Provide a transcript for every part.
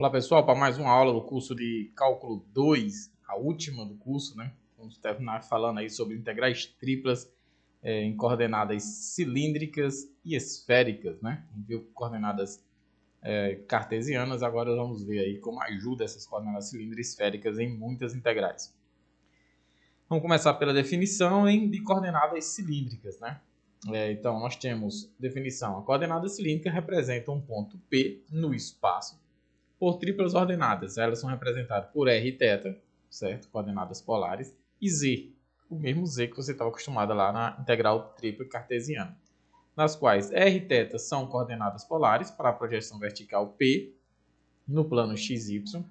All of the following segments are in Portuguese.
Olá pessoal, para mais uma aula do curso de Cálculo 2, a última do curso, né? Vamos terminar falando aí sobre integrais triplas em coordenadas cilíndricas e esféricas, né? A gente viu coordenadas cartesianas, agora vamos ver aí como ajuda essas coordenadas cilíndricas e esféricas em muitas integrais. Vamos começar pela definição de coordenadas cilíndricas, né? Então, nós temos definição. A coordenada cilíndrica representa um ponto P no espaço por triplas ordenadas. Elas são representadas por R e θ, certo? Coordenadas polares, e Z, o mesmo Z que você estava acostumado lá na integral tripla cartesiana, nas quais R e θ são coordenadas polares para a projeção vertical P no plano XY,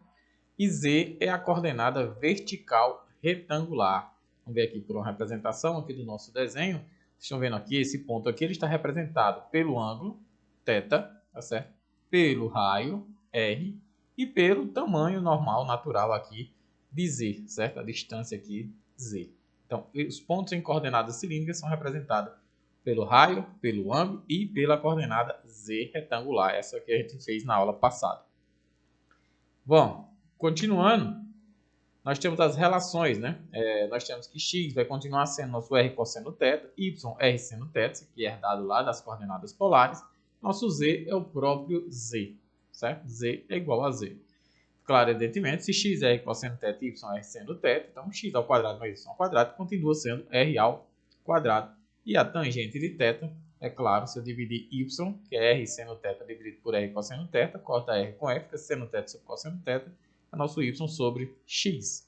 e Z é a coordenada vertical retangular. Vamos ver aqui por uma representação aqui do nosso desenho. Vocês estão vendo aqui, esse ponto aqui ele está representado pelo ângulo θ, tá certo? Pelo raio R e pelo tamanho normal, natural aqui de Z, certo? A distância aqui Z. Então, os pontos em coordenadas cilíndricas são representados pelo raio, pelo ângulo e pela coordenada Z retangular, essa que a gente fez na aula passada. Bom, continuando, nós temos as relações, né? Nós temos que x vai continuar sendo nosso r cosseno θ, y r seno θ, que é herdado lá das coordenadas polares. Nosso z é o próprio z, certo? Z é igual a z. Claro, evidentemente, se x é r cosseno θ e y r seno θ, então x ao quadrado mais y ao quadrado continua sendo r ao quadrado. E a tangente de θ, é claro, se eu dividir y, que é r seno θ dividido por r cosseno θ, corta r com f, fica seno θ sobre cosseno θ, é nosso y sobre x.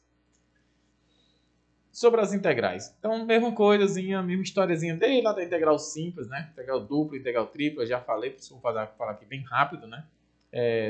Sobre as integrais. Então, mesma coisazinha, mesma historiazinha desde lá da integral simples, né? Integral dupla, integral tripla, já falei, por isso vou falar aqui bem rápido, né?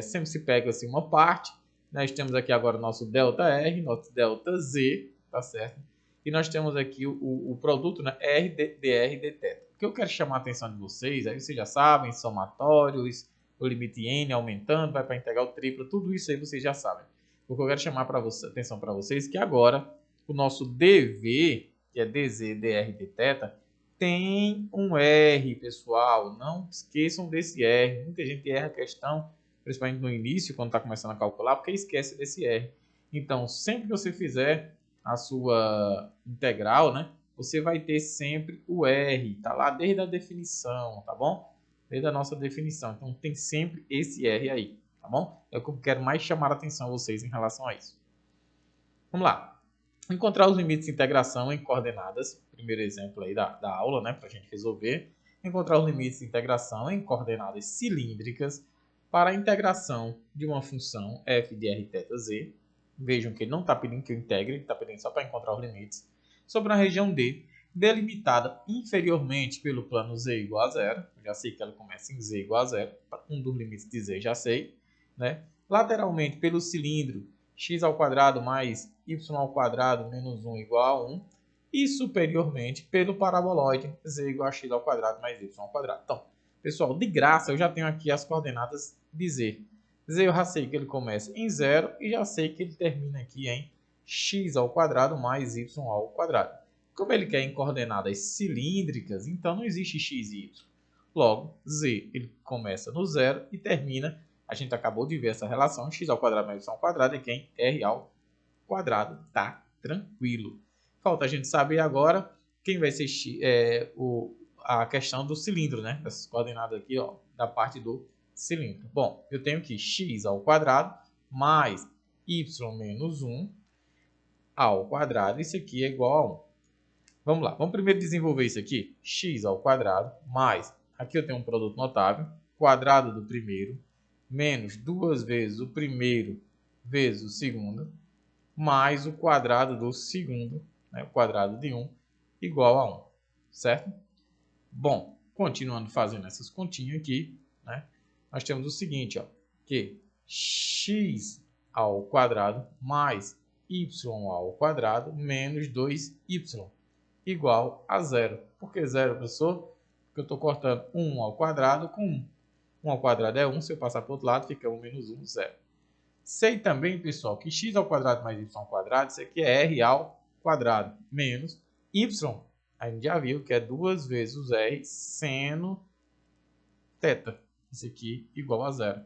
Sempre se pega assim uma parte. Nós temos aqui agora o nosso ΔR, nosso ΔZ, tá certo? E nós temos aqui o produto, né? R, dr, dθ. O que eu quero chamar a atenção de vocês, aí vocês já sabem, somatórios, o limite n aumentando, vai para a integral tripla, tudo isso aí vocês já sabem. O que eu quero chamar atenção para vocês é que agora o nosso dv, que é dz, dr, dθ, tem um R, pessoal. Não esqueçam desse R. Muita gente erra a questão, principalmente no início, quando está começando a calcular, porque esquece desse R. Então, sempre que você fizer a sua integral, né, você vai ter sempre o R. Está lá desde a definição, tá bom? Desde a nossa definição. Então, tem sempre esse R aí, tá bom? É o que eu quero mais chamar a atenção a vocês em relação a isso. Vamos lá. Encontrar os limites de integração em coordenadas. Primeiro exemplo aí da aula, né, para a gente resolver. Encontrar os limites de integração em coordenadas cilíndricas para a integração de uma função f de r θ z. Vejam que ele não está pedindo que eu integre, ele está pedindo só para encontrar os limites. Sobre a região D, delimitada inferiormente pelo plano z igual a zero. Eu já sei que ela começa em z igual a zero. Um dos limites de z já sei, né? Lateralmente pelo cilindro x ao quadrado mais y ao quadrado menos 1 igual a 1. E superiormente pelo paraboloide z igual a x ao quadrado mais y ao quadrado. Então, pessoal, de graça eu já tenho aqui as coordenadas de z. Z eu já sei que ele começa em 0 e já sei que ele termina aqui em x ao quadrado mais y ao quadrado. Como ele quer em coordenadas cilíndricas, então não existe x e y. Logo, z ele começa no 0 e termina. A gente acabou de ver essa relação, x ao quadrado mais y ao quadrado é quem? R ao quadrado. Tá tranquilo. Falta a gente saber agora quem vai ser a questão do cilindro, né? Essas coordenadas aqui, ó, da parte do cilindro. Bom, eu tenho aqui x ao quadrado mais y menos 1 ao quadrado. Isso aqui é igual a 1. Vamos lá, vamos primeiro desenvolver isso aqui. X ao quadrado mais, aqui eu tenho um produto notável, quadrado do primeiro, menos 2 vezes o primeiro vezes o segundo, mais o quadrado do segundo, né, o quadrado de 1, igual a 1, certo? Bom, continuando fazendo essas continhas aqui, né, nós temos o seguinte, ó, que x ao quadrado mais y ao quadrado menos 2y igual a 0. Por que 0, professor? Porque eu estou cortando 1 ao quadrado com 1. 1 ao quadrado é 1, se eu passar para o outro lado, fica 1 menos 1, 0. Sei também, pessoal, que x ao quadrado mais y ao quadrado, isso aqui é r ao quadrado, menos y. A gente já viu que é 2 vezes o r seno θ. Isso aqui igual a 0.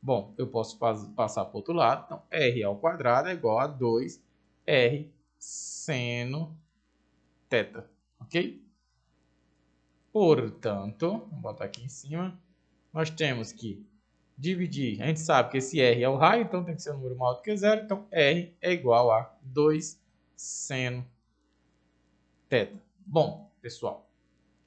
Bom, eu posso passar para o outro lado. Então, r ao quadrado é igual a 2r seno θ. Ok? Portanto, vou botar aqui em cima. Nós temos que dividir. A gente sabe que esse r é o raio, então tem que ser um número maior do que zero. Então, r é igual a 2 seno θ. Bom, pessoal,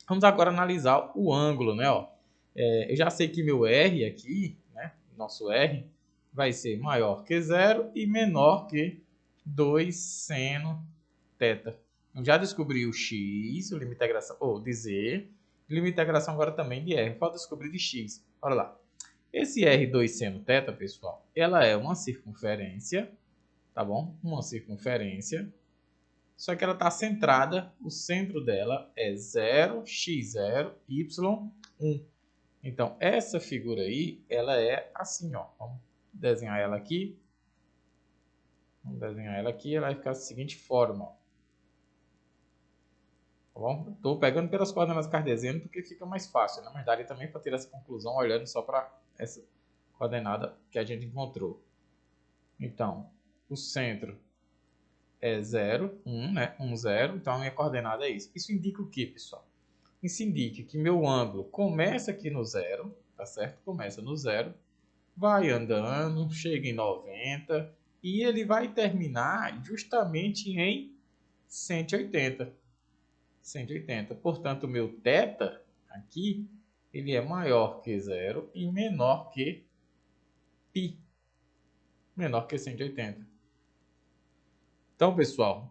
vamos agora analisar o ângulo, né? Ó, eu já sei que meu r aqui, né? Nosso r vai ser maior que zero e menor que 2 seno θ. Eu já descobri o x, o limite de integração, de z, limite de integração agora também de r. Falta descobrir de x. Olha lá. Esse R2 seno θ, pessoal, ela é uma circunferência, tá bom? Uma circunferência. Só que ela está centrada, o centro dela é 0, x0, y1. Então, essa figura aí, ela é assim, ó. Vamos desenhar ela aqui. Ela vai ficar da seguinte forma, ó. Tá bom? Estou pegando pelas coordenadas cartesianas porque fica mais fácil, né? Mas daria também para ter essa conclusão olhando só para essa coordenada que a gente encontrou. Então, o centro é 0, 1, né? 1, 0. Então, a minha coordenada é isso. Isso indica o quê, pessoal? Isso indica que meu ângulo começa aqui no 0, tá certo? Começa no 0, vai andando, chega em 90 e ele vai terminar justamente em 180. 180. Portanto, o meu θ aqui, ele é maior que 0 e menor que π, menor que 180. Então, pessoal,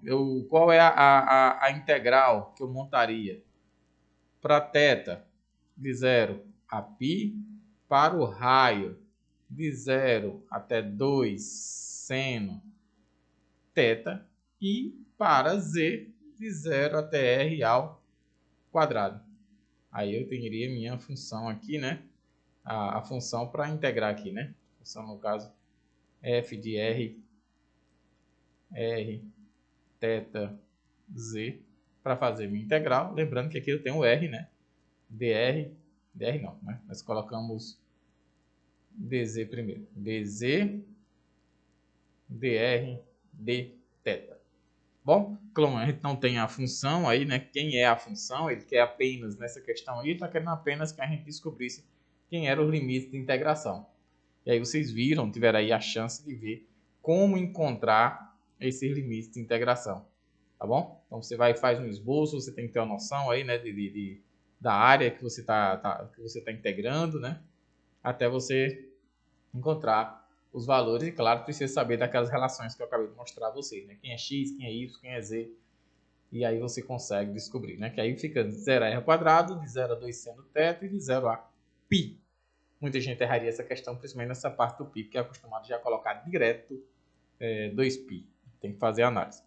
qual é a integral que eu montaria? Para θ de 0 a π, para o raio de 0 até 2 seno θ e para z de 0 até r ao quadrado. Aí eu teria minha função aqui, né? A função para integrar aqui, né? Função, no caso, f de r θ, z, para fazer minha integral. Lembrando que aqui eu tenho o r, né? dr não, né? Nós colocamos dz primeiro. dz, dr, dθ. Bom, como a gente não tem a função aí, né? Quem é a função? Ele quer apenas, nessa questão aí, ele está querendo apenas que a gente descobrisse quem eram os limites de integração. E aí vocês viram, tiveram aí a chance de ver como encontrar esses limites de integração, tá bom? Então você vai e faz um esboço, você tem que ter uma noção aí, né, da área que você tá integrando, né? Até você encontrar os valores e, claro, precisa saber daquelas relações que eu acabei de mostrar a vocês, né? Quem é x, quem é y, quem é z. E aí você consegue descobrir, né? Que aí fica de 0 a r ao quadrado, de 0 a 2 seno θ e de 0 a π. Muita gente erraria essa questão, principalmente nessa parte do π, que é acostumado já a colocar direto 2π. Tem que fazer a análise.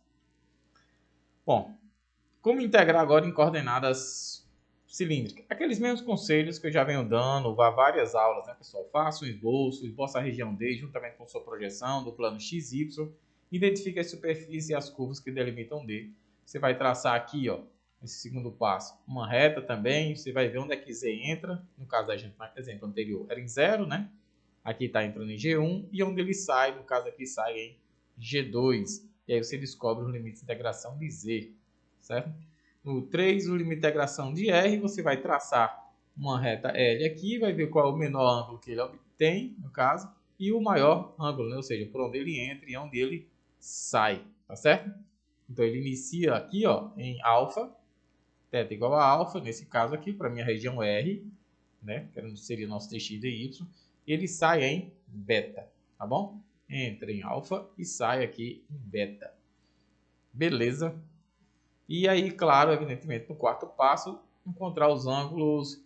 Bom, como integrar agora em coordenadas cilíndricas? Aqueles mesmos conselhos que eu já venho dando há várias aulas, né, pessoal? Faça um esboço, esboça a região D juntamente com sua projeção do plano XY, identifique as superfícies e as curvas que delimitam D. Você vai traçar aqui, ó, esse segundo passo, uma reta também, você vai ver onde é que Z entra. No caso da gente, no exemplo anterior, era em 0, né? Aqui está entrando em G1 e onde ele sai, no caso aqui, sai em G2. E aí você descobre os limites de integração de Z, certo? No 3, o limite de integração de R, você vai traçar uma reta L aqui, vai ver qual é o menor ângulo que ele obtém, no caso, e o maior ângulo, né? Ou seja, por onde ele entra e onde ele sai, tá certo? Então ele inicia aqui, ó, em alfa, θ igual a alfa, nesse caso aqui, para a minha região R, né? Que seria nosso dx dy, e ele sai em beta, tá bom? Entra em alfa e sai aqui em beta. Beleza? E aí, claro, evidentemente, no quarto passo, encontrar os ângulos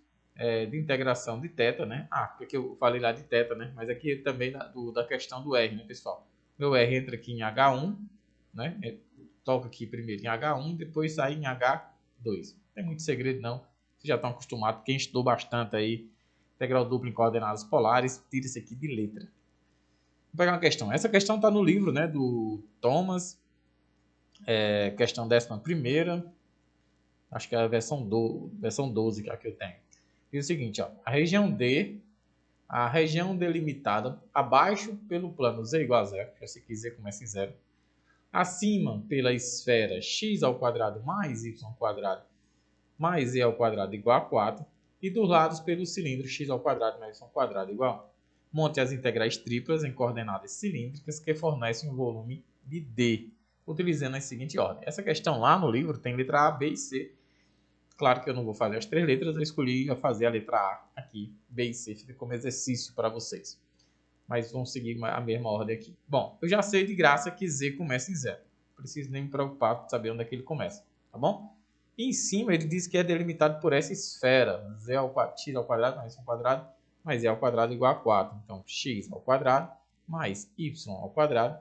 de integração de θ, né? Porque eu falei lá de θ, né? Mas aqui também da questão do R, né, pessoal? Meu R entra aqui em H1, né? Toca aqui primeiro em H1, depois sai em H2. Não tem muito segredo, não. Vocês já estão acostumados. Quem estudou bastante aí, integral duplo em coordenadas polares, tira isso aqui de letra. Vou pegar uma questão. Essa questão está no livro, né, do Thomas, questão 11ª, acho que é a versão 12 que é a que eu tenho. Diz o seguinte, ó, a região D a região delimitada abaixo pelo plano z igual a zero, já sei que z começa em zero, acima pela esfera x ao quadrado mais y ao quadrado mais z ao quadrado igual a 4, e dos lados pelo cilindro x ao quadrado mais y ao quadrado igual a 1. Monte as integrais triplas em coordenadas cilíndricas que fornecem um volume de D, utilizando a seguinte ordem. Essa questão lá no livro tem letra A, B e C. Claro que eu não vou fazer as 3 letras, eu escolhi fazer a letra A aqui, B e C, fica como exercício para vocês. Mas vamos seguir a mesma ordem aqui. Bom, eu já sei de graça que Z começa em zero. Não preciso nem me preocupar com saber onde é que ele começa, tá bom? E em cima ele diz que é delimitado por essa esfera, x ao quadrado mais y ao quadrado, mais z ao quadrado igual a 4. Então, x ao quadrado mais y ao quadrado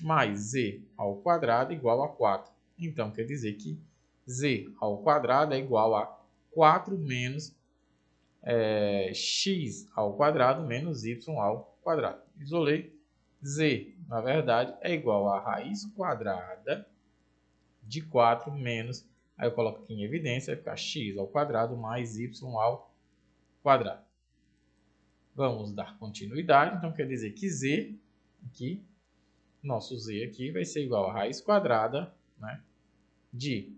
mais z ao quadrado igual a 4. Então, quer dizer que z ao quadrado é igual a 4 menos x ao quadrado menos y ao quadrado. Isolei. Z, na verdade, é igual a raiz quadrada de 4 menos, aí eu coloco aqui em evidência, vai ficar x ao quadrado mais y ao quadrado. Vamos dar continuidade, então quer dizer que z, aqui, nosso z aqui vai ser igual a raiz quadrada, né, de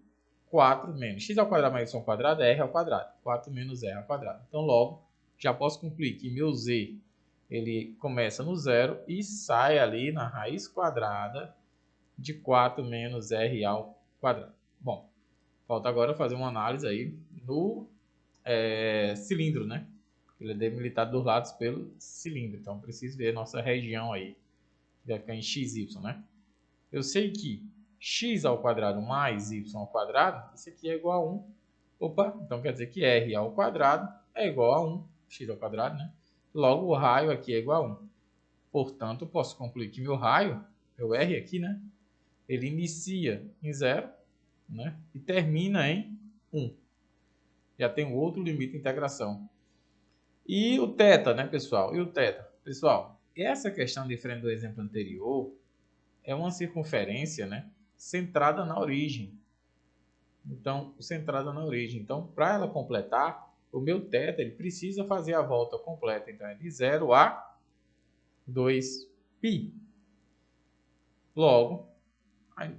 4 menos x ao quadrado mais y ao quadrado é r ao quadrado. 4 menos r ao quadrado. Então, logo, já posso concluir que meu z ele começa no zero e sai ali na raiz quadrada de 4 menos r ao quadrado. Bom, falta agora fazer uma análise aí no cilindro, né? Ele é delimitado dos lados pelo cilindro. Então, preciso ver a nossa região aí, que vai ficar em xy, né? Eu sei que x ao quadrado mais y ao quadrado, isso aqui é igual a 1. Opa, então quer dizer que r ao quadrado é igual a 1, x ao quadrado, né? Logo, o raio aqui é igual a 1. Portanto, eu posso concluir que meu raio, meu r aqui, né? Ele inicia em 0, né? E termina em 1. Já tem um outro limite de integração. E o θ, né, pessoal? E o θ? Pessoal, essa questão diferente do exemplo anterior é uma circunferência, né, centrada na origem. Então, centrada na origem. Então, para ela completar, o meu θ ele precisa fazer a volta completa. Então, é de 0 a 2π. Logo,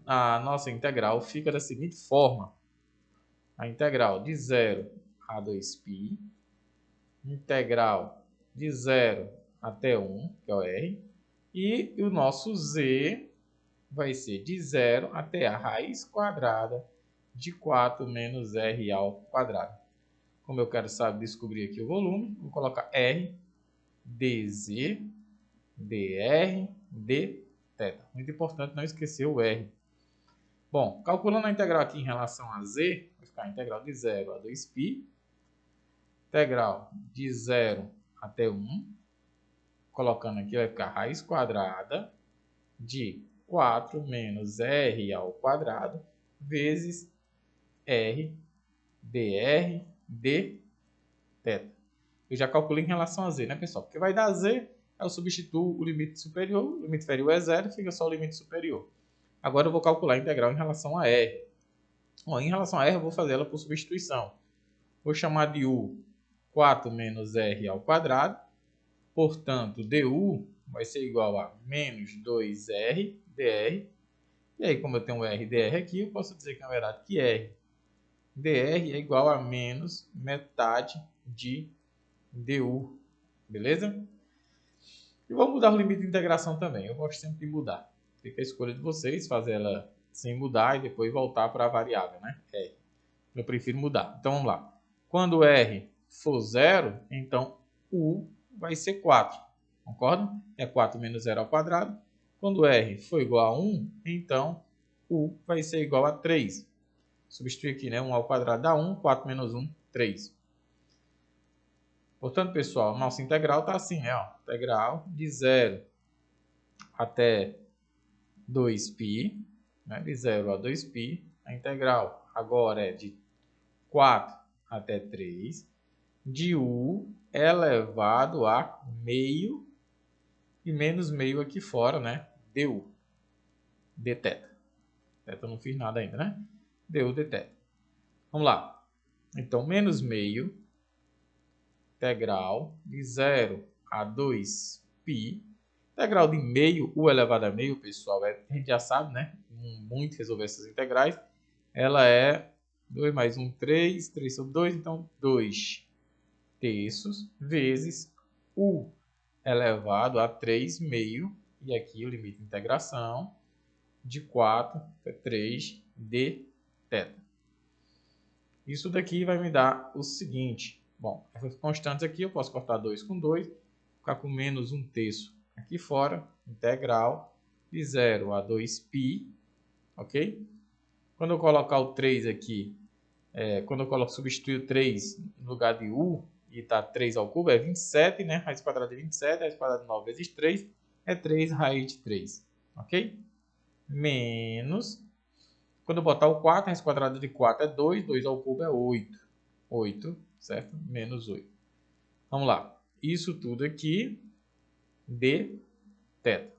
a nossa integral fica da seguinte forma. A integral de 0 a 2π, integral de 0 até 1, que é o r, e o nosso z vai ser de 0 até a raiz quadrada de 4 menos r ao quadrado. Como eu quero descobrir aqui o volume, vou colocar r dz dr dθ. Muito importante não esquecer o r. Bom, calculando a integral aqui em relação a z, vai ficar a integral de 0 a 2π, integral de 0 até 1, colocando aqui vai ficar raiz quadrada de 4 menos r ao quadrado vezes r dr dθ. Eu já calculei em relação a z, né, pessoal? Porque vai dar z, eu substituo o limite superior, o limite inferior é zero, fica só o limite superior. Agora eu vou calcular a integral em relação a r. Bom, em relação a r, eu vou fazer ela por substituição. Vou chamar de u 4 menos r ao quadrado. Portanto, du vai ser igual a menos 2r dr. E aí, como eu tenho r dr aqui, eu posso dizer que, na verdade, que r dr é igual a menos metade de du. Beleza? E vamos mudar o limite de integração também. Eu gosto sempre de mudar. Fica a escolha de vocês, fazer ela sem mudar e depois voltar para a variável, né? R. Eu prefiro mudar. Então, vamos lá. Quando r for 0, então u vai ser 4. Concorda? É 4 menos 0 ao quadrado. Quando r for igual a 1, então u vai ser igual a 3. Substituir aqui, né? 1 ao quadrado dá 1, 4 menos 1, 3. Portanto, pessoal, nossa integral está assim, né? Ó, integral de 0 até 2π, né? De 0 a 2π. A integral agora é de 4 até 3, de u elevado a meio e menos meio aqui fora, né? Du, dθ. Eu não fiz nada ainda, né? Du, dθ. Vamos lá. Então, menos meio, integral de 0 a 2π. Integral de meio, u elevado a meio, pessoal, a gente já sabe, né? Muito resolver essas integrais. Ela é 2 mais 1, 3. 3 sobre 2, então 2 terços vezes u elevado a 3 meio. E aqui o limite de integração de 4 é 3 de θ. Isso daqui vai me dar o seguinte. Bom, essas constantes aqui eu posso cortar 2 com 2, ficar com menos 1 terço aqui fora, integral de 0 a 2π, ok? Quando eu colocar o 3 aqui, quando eu substituir o 3 no lugar de u, e está 3 ao cubo, é 27, né? Raiz quadrada de 27, raiz quadrada de 9 vezes 3, é 3 raiz de 3, ok? Menos, quando eu botar o 4, raiz quadrada de 4 é 2, 2 ao cubo é 8. 8, certo? Menos 8. Vamos lá. Isso tudo aqui de θ.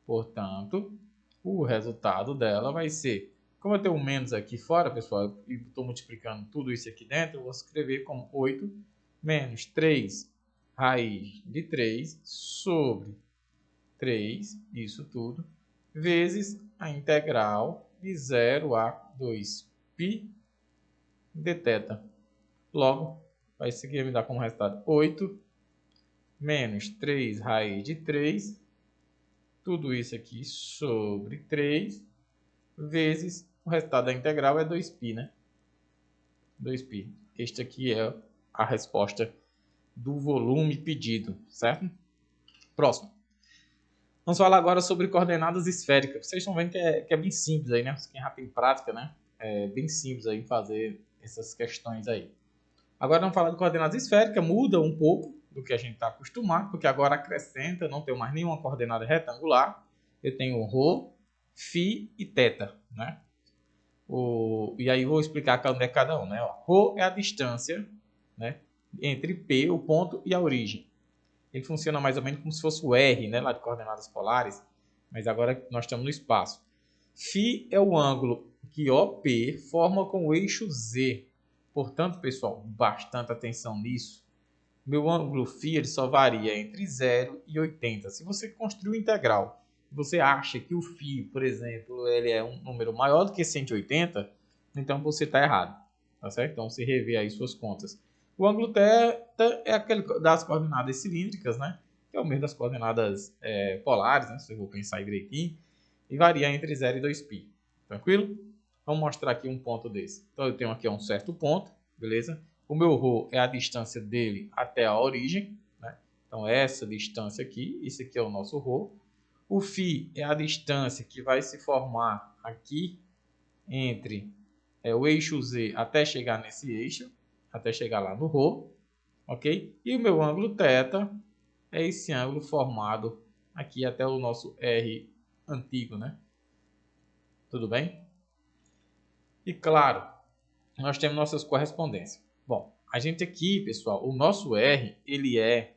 Portanto, o resultado dela vai ser, como eu tenho um menos aqui fora, pessoal, e estou multiplicando tudo isso aqui dentro, eu vou escrever como 8 menos 3 raiz de 3 sobre 3, isso tudo, vezes a integral de 0 a 2π de θ. Logo, vai seguir me dar como resultado 8 menos 3 raiz de 3, tudo isso aqui sobre 3, vezes o resultado da integral é 2π, né? 2π. Este aqui é a resposta do volume pedido, certo? Próximo. Vamos falar agora sobre coordenadas esféricas. Vocês estão vendo que é bem simples aí, né? Quem já tem prática, né? É bem simples aí fazer essas questões aí. Agora vamos falar de coordenadas esféricas. Muda um pouco do que a gente está acostumado, porque agora acrescenta, não tenho mais nenhuma coordenada retangular. Eu tenho ρ, φ e θ, né? E aí vou explicar onde é cada um, né? Ρ é a distância, né, entre P, o ponto, e a origem. Ele funciona mais ou menos como se fosse o R, né, lá de coordenadas polares, mas agora nós estamos no espaço. Φ é o ângulo que OP forma com o eixo Z. Portanto, pessoal, bastante atenção nisso. Meu ângulo φ ele só varia entre 0 e 80. Se você construir o integral, você acha que o φ, por exemplo, ele é um número maior do que 180, então você está errado. Tá certo? Então você revê aí suas contas. O ângulo θ é aquele das coordenadas cilíndricas, né? Que é o mesmo das coordenadas polares, né? Se eu vou pensar direitinho. E varia entre 0 e 2π. Tranquilo? Vamos mostrar aqui um ponto desse. Então eu tenho aqui um certo ponto, beleza? O meu ρ é a distância dele até a origem, né? Então essa distância aqui, isso aqui é o nosso ρ. O φ é a distância que vai se formar aqui entre o eixo Z até chegar nesse eixo, até chegar lá no ρ, ok? E o meu ângulo θ é esse ângulo formado aqui até o nosso R antigo, né? Tudo bem? E claro, nós temos nossas correspondências. Bom, a gente aqui, pessoal, o nosso R, ele é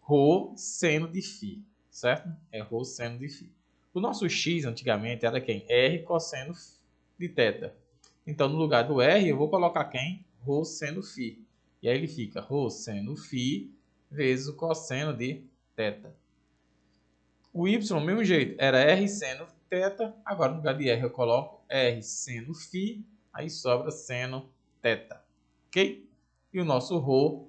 ρ seno de φ, certo? É ρ seno de φ. O nosso x antigamente era quem? R cosseno de θ. Então, no lugar do R, eu vou colocar quem? Ρ seno φ. E aí ele fica ρ seno φ vezes o cosseno de θ. O y, do mesmo jeito, era R seno θ. Agora, no lugar de R, eu coloco R seno φ. Aí sobra seno θ. Ok? E o nosso ρ,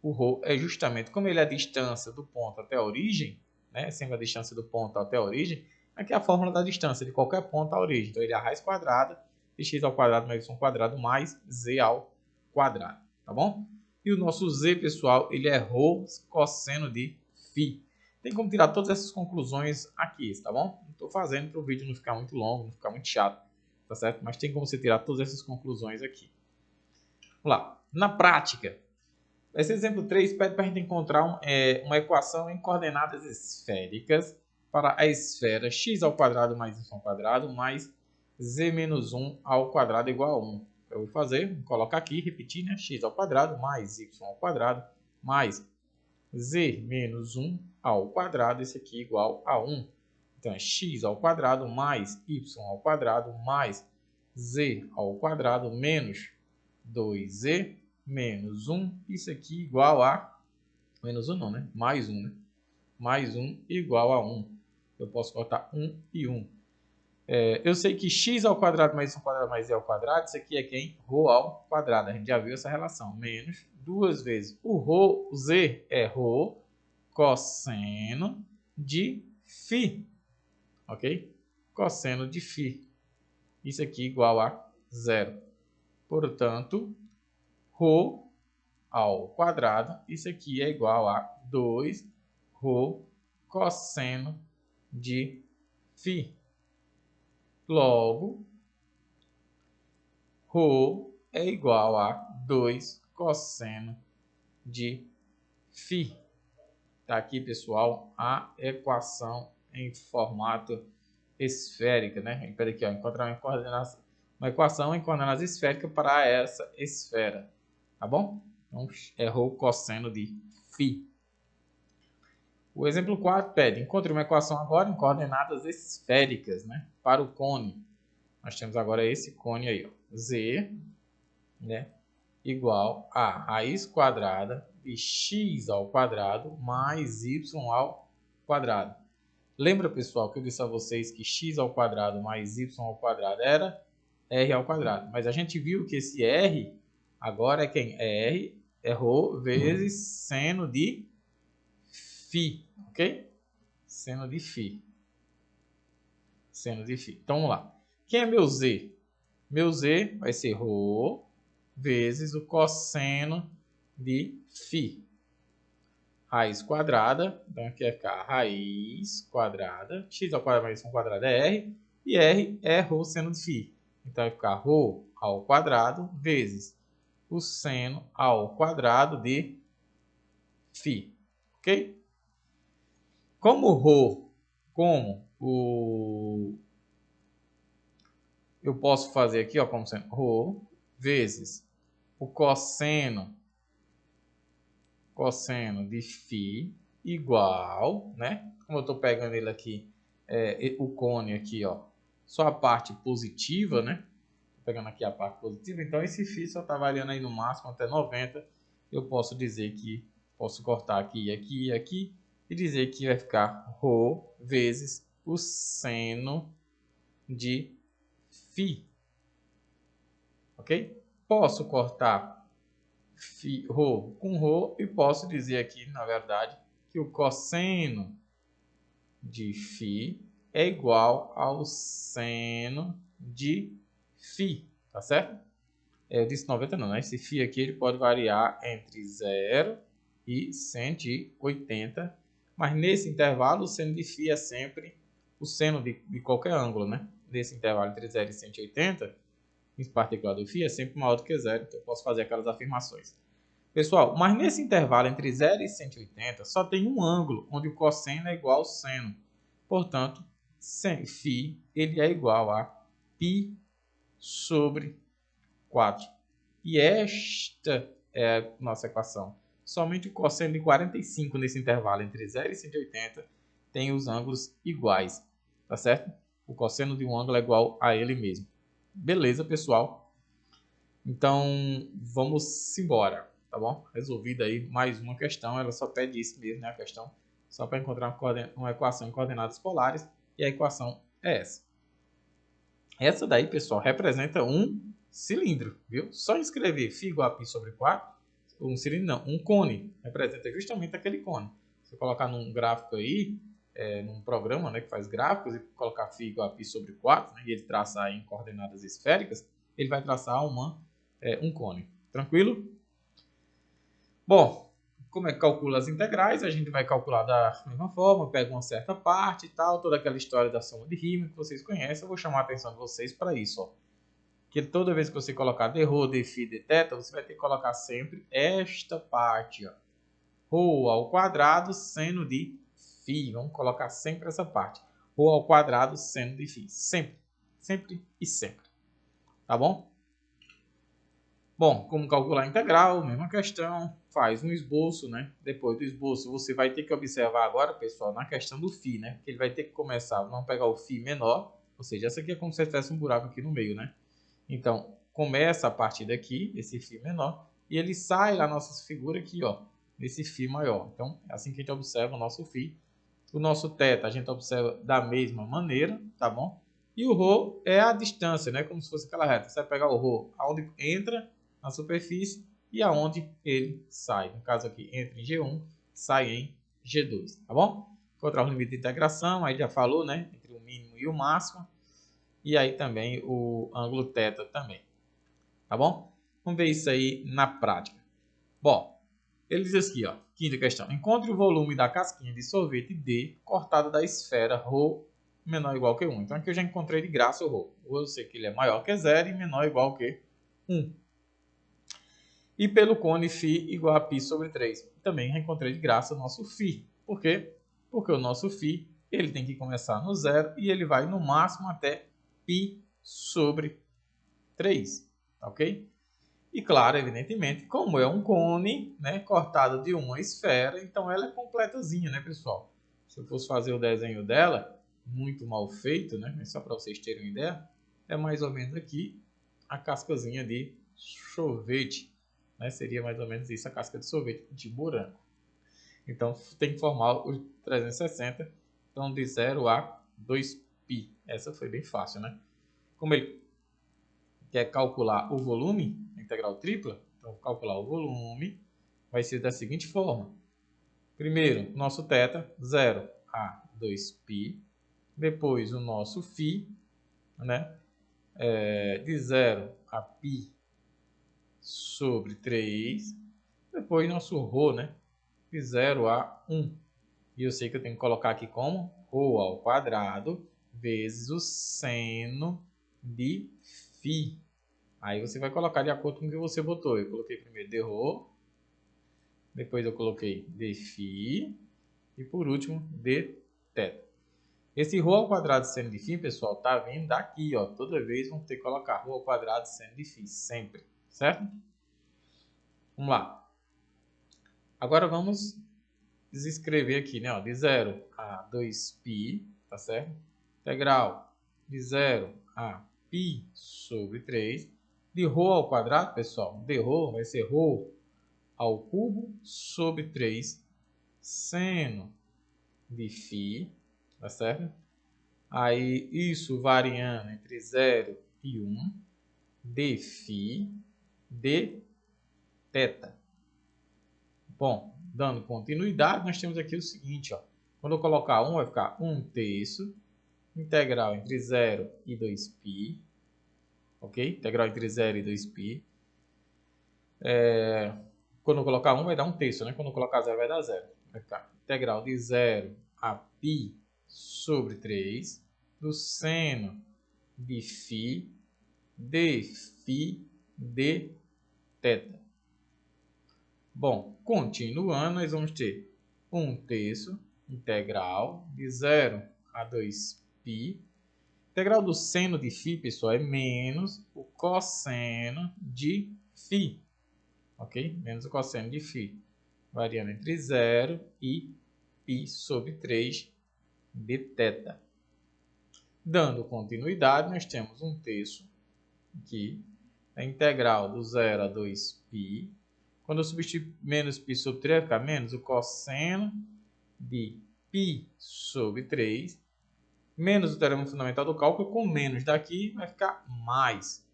o ρ é justamente, como ele é a distância do ponto até a origem, né? Sempre a distância do ponto até a origem, aqui é a fórmula da distância de qualquer ponto à origem. Então, ele é a raiz quadrada de x ao quadrado mais y quadrado mais z ao quadrado. Tá bom? E o nosso z, pessoal, ele é ρ cosseno de φ. Tem como tirar todas essas conclusões aqui, tá bom? Não estou fazendo para o vídeo não ficar muito longo, não ficar muito chato, tá certo? Mas tem como você tirar todas essas conclusões aqui. Vamos lá. Na prática, esse exemplo 3 pede para a gente encontrar uma equação em coordenadas esféricas para a esfera x ao quadrado mais y ao quadrado mais z menos 1 ao quadrado igual a 1. Eu vou fazer, vou colocar aqui, repetir, né? X ao quadrado mais y ao quadrado mais z menos 1 ao quadrado, esse aqui igual a 1. Então, é x ao quadrado mais y ao quadrado mais z ao quadrado menos 2z menos 1. Isso aqui igual a Menos 1 não, né? Mais 1, né? Mais 1 igual a 1. Eu posso cortar 1 e 1. Eu sei que x ao quadrado mais y ao quadrado mais z ao quadrado, isso aqui é quem? Rho ao quadrado. A gente já viu essa relação. Menos 2 vezes o z é rho cosseno de φ. Ok? Cosseno de φ. Isso aqui igual a 0. Portanto, ρ ao quadrado, isso aqui é igual a 2 ρ cosseno de φ. Logo, ρ é igual a 2 cosseno de φ. Tá aqui, pessoal, a equação em formato esférica, né? Espera aqui, ó, encontrar uma equação em coordenadas esféricas para essa esfera, tá bom? Então, é rho cosseno de φ. O exemplo 4 pede, encontre uma equação agora em coordenadas esféricas, né? Para o cone. Nós temos agora esse cone aí, ó, z, né? Igual a raiz quadrada de x ao quadrado mais y ao quadrado. Lembra, pessoal, que eu disse a vocês que x ao quadrado mais y ao quadrado era r ao quadrado. Mas a gente viu que esse r agora é quem? R é ρ vezes seno de φ, ok? Seno de φ. Seno de φ. Então, vamos lá. Quem é meu z? Meu z vai ser ρ vezes o cosseno de φ. Raiz quadrada, então aqui vai ficar raiz quadrada, x ao quadrado mais y ao quadrado é r, e r é rho seno de φ. Então vai ficar rho ao quadrado vezes o seno ao quadrado de φ, ok? Eu posso fazer aqui, ó, como sendo rho vezes o cosseno de φ igual, né? Como eu estou pegando ele aqui, o cone aqui, ó, só a parte positiva, né? Tô pegando aqui a parte positiva, então esse φ só está variando aí no máximo até 90. Eu posso dizer que, posso cortar aqui, aqui e aqui, e dizer que vai ficar ρ vezes o seno de φ. Ok? Posso cortar ρ com ρ e posso dizer aqui, na verdade, que o cosseno de φ é igual ao seno de φ, tá certo? Eu disse 90 não, né? Esse φ aqui ele pode variar entre 0 e 180, mas nesse intervalo o seno de φ é sempre o seno de qualquer ângulo, né? Nesse intervalo entre 0 e 180, em particular do φ, é sempre maior do que 0, então eu posso fazer aquelas afirmações. Pessoal, mas nesse intervalo entre 0 e 180, só tem um ângulo onde o cosseno é igual ao seno. Portanto, φ ele é igual a π sobre 4. E esta é a nossa equação. Somente o cosseno de 45 nesse intervalo entre 0 e 180 tem os ângulos iguais, tá certo? O cosseno de um ângulo é igual a ele mesmo. Beleza, pessoal? Então, vamos embora, tá bom? Resolvida aí mais uma questão, ela só pede isso mesmo, né? A questão só para encontrar uma equação em coordenadas polares, e a equação é essa. Essa daí, pessoal, representa um cilindro, viu? Só escrever φ igual a π sobre 4, um cilindro não, um cone, representa justamente aquele cone. Se você colocar num gráfico aí, num programa, né, que faz gráficos, e colocar φ igual a π sobre 4, né, e ele traçar em coordenadas esféricas, ele vai traçar um cone. Tranquilo? Bom, como é que calcula as integrais? A gente vai calcular da mesma forma, pega uma certa parte e tal, toda aquela história da soma de Riemann que vocês conhecem. Eu vou chamar a atenção de vocês para isso, ó. Que toda vez que você colocar dρ, dφ, dθ, você vai ter que colocar sempre esta parte, ó. Rho ao quadrado seno de φ. Vamos colocar sempre essa parte. Rho ao quadrado seno de φ. Sempre, sempre e sempre. Tá bom? Bom, como calcular a integral, mesma questão, faz um esboço, né? Depois do esboço, você vai ter que observar agora, pessoal, na questão do φ, né? Que ele vai ter que começar, vamos pegar o φ menor, ou seja, essa aqui é como se tivesse um buraco aqui no meio, né? Então, começa a partir daqui, esse φ menor, e ele sai da nossa figura aqui, ó, nesse φ maior. Então, é assim que a gente observa o nosso φ. O nosso θ a gente observa da mesma maneira, tá bom? E o ρ é a distância, né? Como se fosse aquela reta. Você vai pegar o ρ aonde entra na superfície e aonde ele sai. No caso aqui, entra em G1, sai em G2, tá bom? Encontrar o limite de integração, aí já falou, né? Entre o mínimo e o máximo. E aí também o ângulo θ também, tá bom? Vamos ver isso aí na prática. Bom, ele diz aqui, ó, quinta questão. Encontre o volume da casquinha de sorvete D cortada da esfera ρ menor ou igual que 1. Então aqui eu já encontrei de graça o ρ. Eu sei que ele é maior que 0 e menor ou igual que 1. E pelo cone φ igual a π sobre 3. Também já encontrei de graça o nosso φ. Por quê? Porque o nosso φ ele tem que começar no 0 e ele vai no máximo até π sobre 3. Ok? E claro, evidentemente, como é um cone, né, cortado de uma esfera, então ela é completazinha, né, pessoal? Se eu fosse fazer o desenho dela, muito mal feito, né, só para vocês terem uma ideia, é mais ou menos aqui a cascazinha de sorvete, né? Seria mais ou menos isso, a casca de sorvete de morango. Então, tem que formar os 360, então de 0 a 2π. Essa foi bem fácil, né? Como ele quer calcular o volume, integral tripla, então calcular o volume vai ser da seguinte forma. Primeiro, nosso θ, 0 a 2π. Depois, o nosso φ, né, de 0 a π sobre 3. Depois, nosso ρ, né, de 0 a 1. E eu sei que eu tenho que colocar aqui como ρ ao quadrado vezes o seno de φ. Aí você vai colocar de acordo com o que você botou. Eu coloquei primeiro dρ, depois eu coloquei dφ e por último dθ. Esse ρ ao quadrado seno de φ, pessoal, tá vindo daqui, ó. Toda vez vamos ter que colocar ρ ao quadrado seno de φ, sempre, certo? Vamos lá. Agora vamos escrever aqui, né, ó, de 0 a 2π, tá certo? Integral de 0 a π sobre 3. De ρ ao quadrado, pessoal, dρ vai ser ρ ao cubo sobre 3 seno de φ, tá certo? Aí, isso variando entre 0 e 1, dφ dθ. Bom, dando continuidade, nós temos aqui o seguinte, ó. Quando eu colocar 1, vai ficar 1/3, integral entre 0 e 2π, ok? Integral entre 0 e 2π. Quando eu colocar 1, vai dar 1/3, né? Quando eu colocar 0, vai dar 0. Vai ficar integral de 0 a π sobre 3 do seno de φ dφ dθ. Bom, continuando, nós vamos ter 1/3 integral de 0 a 2π. Integral do seno de φ, pessoal, é menos o cosseno de φ. Ok? Menos o cosseno de φ. Variando entre 0 e π sobre 3 dθ. Dando continuidade, nós temos 1/3 aqui. A integral do 0 a 2π. Quando eu substituir menos π sobre 3, vai ficar menos o cosseno de π sobre 3, menos o teorema fundamental do cálculo, com menos daqui, vai ficar mais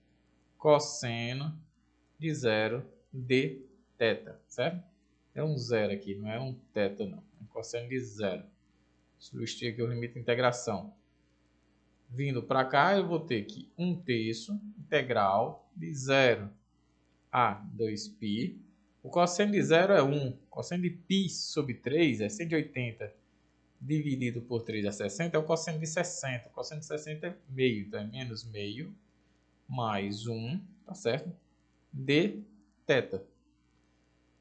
cosseno de 0 dθ, certo? É um 0 aqui, não é um θ, não. É um cosseno de 0. Substituir aqui o limite de integração. Vindo para cá, eu vou ter que 1/3 integral de 0 a 2π. O cosseno de 0 é 1. O cosseno de π sobre 3 é 180 dividido por 3 é 60. É o cosseno de 60. O cosseno de 60 é meio. Então, é menos meio mais 1, tá certo? dθ.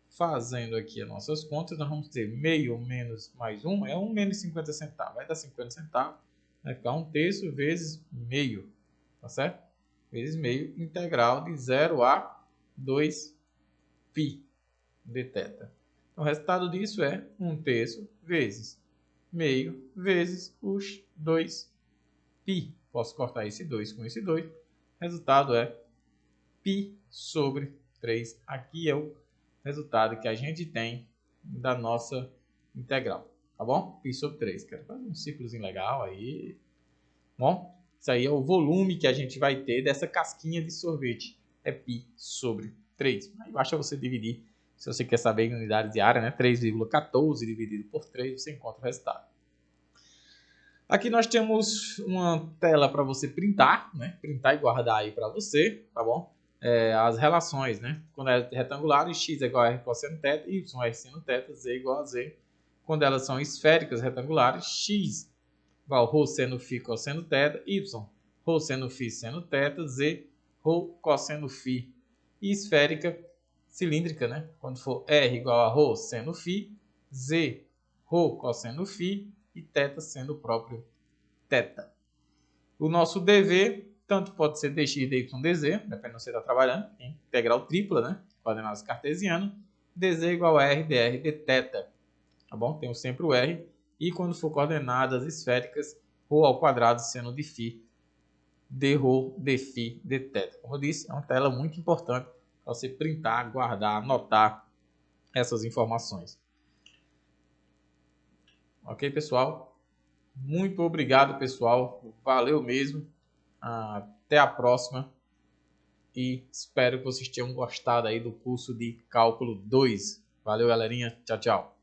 Fazendo aqui as nossas contas, nós vamos ter meio menos mais 1 é 1 menos 50 centavos. Vai dar 50 centavos. Vai ficar 1/3 vezes meio. Tá certo? Vezes meio integral de 0 a 2π dθ. Então, o resultado disso é 1/3 vezes meio vezes os 2π. Posso cortar esse 2 com esse 2. O resultado é π sobre 3. Aqui é o resultado que a gente tem da nossa integral, tá bom? Π sobre 3. Quero fazer um círculozinho legal aí. Bom, isso aí é o volume que a gente vai ter dessa casquinha de sorvete. É π sobre 3. Aí basta você dividir, se você quer saber em unidade diária, né? 3,14 dividido por 3, você encontra o resultado. Aqui nós temos uma tela para você printar, né? Printar e guardar aí para você, tá bom? As relações, né? Quando é retangular, x é igual a r cosseno θ, y é r seno θ, z é igual a z. Quando elas são esféricas retangulares, x igual ρ seno φ cosseno θ, y ρ seno φ seno θ, z ρ cosseno φ. E esférica cilíndrica, né? Quando for r igual a ρ seno φ, z ρ cosseno φ e θ sendo o próprio θ. O nosso dv tanto pode ser dx, dy, dz, dependendo se você está trabalhando, em integral tripla, né? Coordenadas cartesianas, dz igual a r dr dθ, tá bom? Temos sempre o r, e quando for coordenadas esféricas, ρ ao quadrado seno de φ, dρ, dφ, dθ. Como eu disse, é uma tela muito importante para você printar, guardar, anotar essas informações. Ok, pessoal? Muito obrigado, pessoal. Valeu mesmo. Até a próxima. E espero que vocês tenham gostado aí do curso de Cálculo 2. Valeu, galerinha. Tchau, tchau.